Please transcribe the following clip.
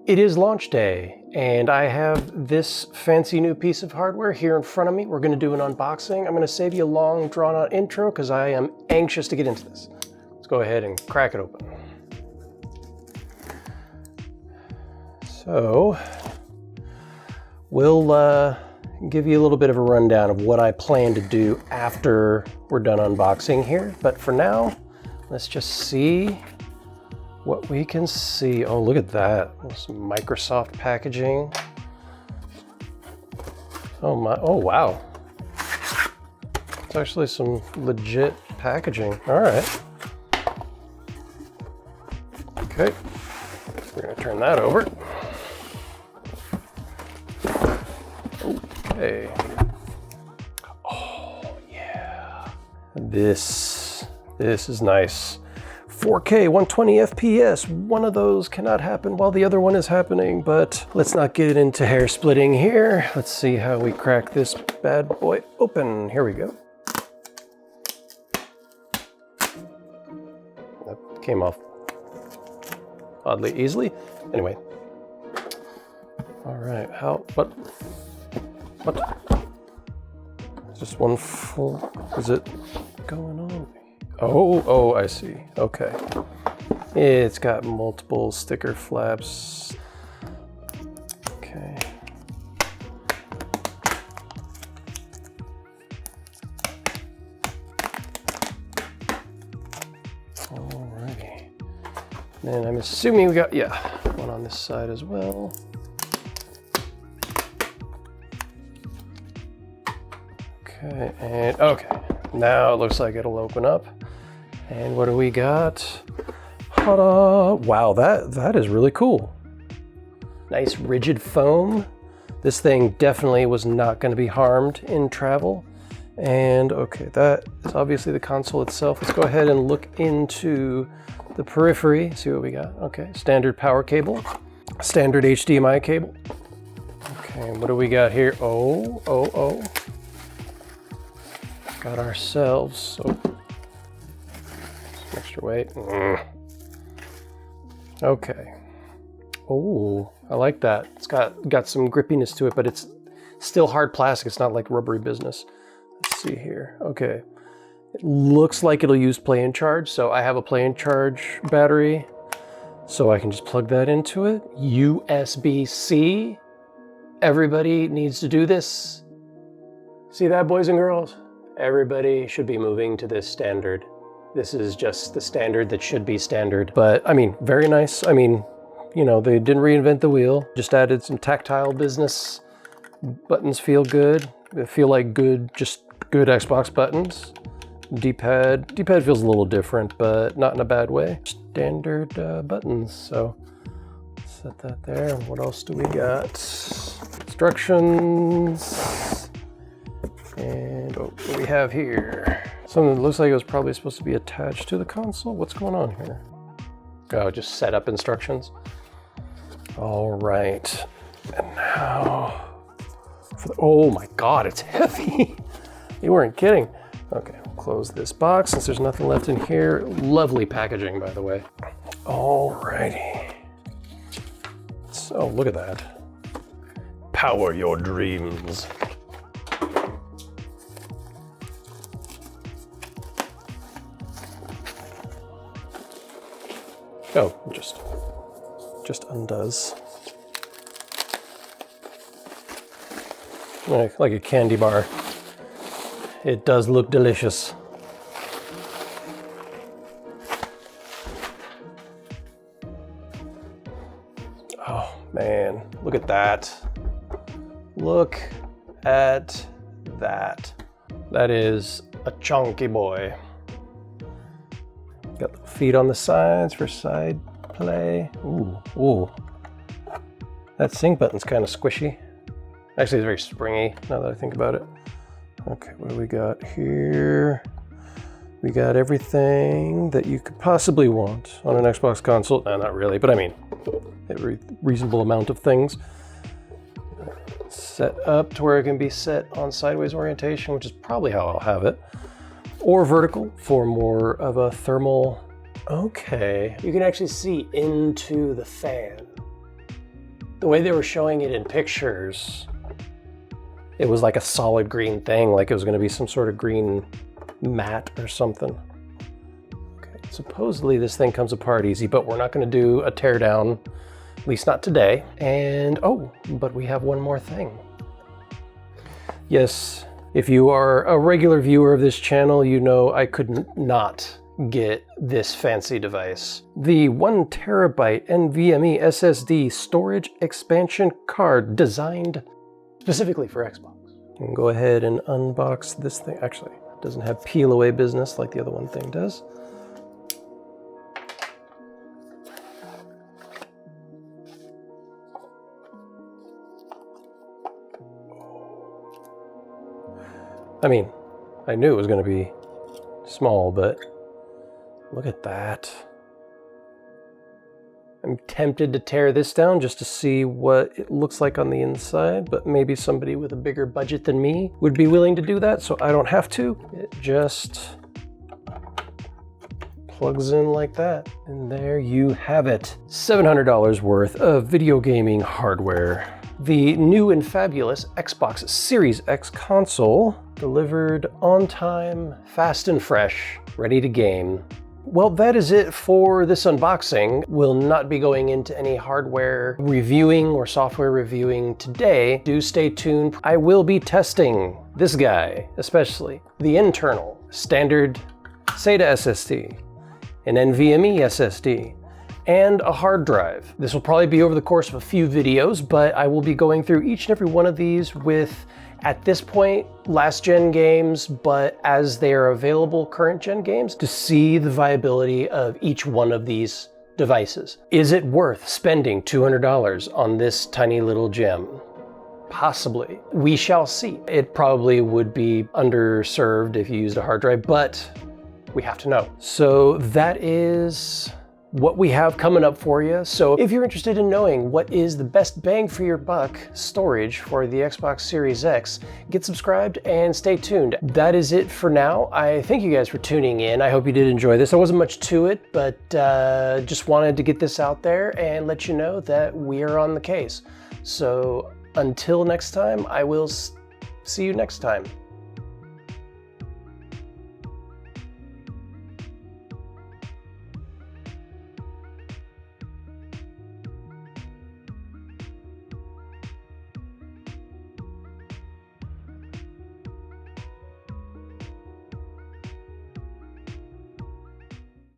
It is launch day, and I have this fancy new piece of hardware here in front of me. We're going to do an unboxing. I'm going to save you a long, drawn-out intro because I am anxious to get into this. Let's go ahead and crack it open. So, we'll give you a little bit of a rundown of what I plan to do after we're done unboxing here. But for now, let's just see what we can see. Oh, look at that. Some Microsoft packaging. Oh my, oh wow. It's actually some legit packaging. All right. Okay, we're gonna turn that over. Okay. Oh yeah. This is nice. 4K, 120 FPS. One of those cannot happen while the other one is happening, but let's not get into hair splitting here. Let's see how we crack this bad boy open. Here we go. That came off oddly easily. Anyway. All right, what? Is this one full? Is it going on? Oh, I see. Okay. It's got multiple sticker flaps. Okay. Alrighty. And I'm assuming we got, yeah, one on this side as well. Okay, and okay. Now it looks like it'll open up. And what do we got? Ta-da! Wow, that is really cool. Nice rigid foam. This thing definitely was not going to be harmed in travel. And okay, that is obviously the console itself. Let's go ahead and look into the periphery, see what we got. Okay, standard power cable, standard HDMI cable. Okay, what do we got here? Oh. Got ourselves, oh, some extra weight. Okay. Oh, I like that. It's got some grippiness to it, but it's still hard plastic. It's not like rubbery business. Let's see here. Okay. It looks like it'll use play and charge. So I have a play and charge battery. So I can just plug that into it. USB-C. Everybody needs to do this. See that, boys and girls? Everybody should be moving to this standard. This is just the standard that should be standard. But I mean, very nice. I mean, you know, they didn't reinvent the wheel, just added some tactile business. Buttons feel good. They feel like just good Xbox buttons. D-pad feels a little different, but not in a bad way. Standard buttons, so set that there. What else do we got? Instructions. And what do we have here? Something that looks like it was probably supposed to be attached to the console. What's going on here? Oh, just setup instructions. All right. And now, oh my God, it's heavy. You weren't kidding. Okay, I'll close this box since there's nothing left in here. Lovely packaging, by the way. All righty. So look at that. Power your dreams. Oh, just undoes. Like a candy bar. It does look delicious. Oh man, look at that. Look at that. That is a chunky boy. Got the feet on the sides for side play. Ooh. That sync button's kind of squishy. Actually, it's very springy now that I think about it. Okay, what do we got here? We got everything that you could possibly want on an Xbox console. No, not really, but I mean, a reasonable amount of things. Set up to where it can be set on sideways orientation, which is probably how I'll have it. Or vertical for more of a thermal. Okay, you can actually see into the fan. The way they were showing it in pictures, it was like a solid green thing, like it was gonna be some sort of green mat or something. Okay, supposedly this thing comes apart easy, but we're not gonna do a teardown, at least not today. And oh, but we have one more thing. Yes, if you are a regular viewer of this channel, you know I could not get this fancy device. The 1 terabyte NVMe SSD storage expansion card designed specifically for Xbox. And go ahead and unbox this thing. Actually, it doesn't have peel away business like the other one thing does. I mean, I knew it was going to be small, but look at that. I'm tempted to tear this down just to see what it looks like on the inside, but maybe somebody with a bigger budget than me would be willing to do that, so I don't have to. It just plugs in like that, and there you have it. $700 worth of video gaming hardware. The new and fabulous Xbox Series X console, delivered on time, fast and fresh, ready to game. Well, that is it for this unboxing. We'll not be going into any hardware reviewing or software reviewing today. Do stay tuned. I will be testing this guy, especially the internal standard SATA SSD, an NVMe SSD, and a hard drive. This will probably be over the course of a few videos, but I will be going through each and every one of these with, at this point, last gen games, but as they are available, current gen games, to see the viability of each one of these devices. Is it worth spending $200 on this tiny little gem? Possibly. We shall see. It probably would be underserved if you used a hard drive, but we have to know. So that is what we have coming up for you. So if you're interested in knowing what is the best bang for your buck storage for the Xbox Series X, get subscribed and stay tuned. That is it for now. I thank you guys for tuning in. I hope you did enjoy this. There wasn't much to it, but just wanted to get this out there and let you know that we are on the case. So until next time, I will see you next time.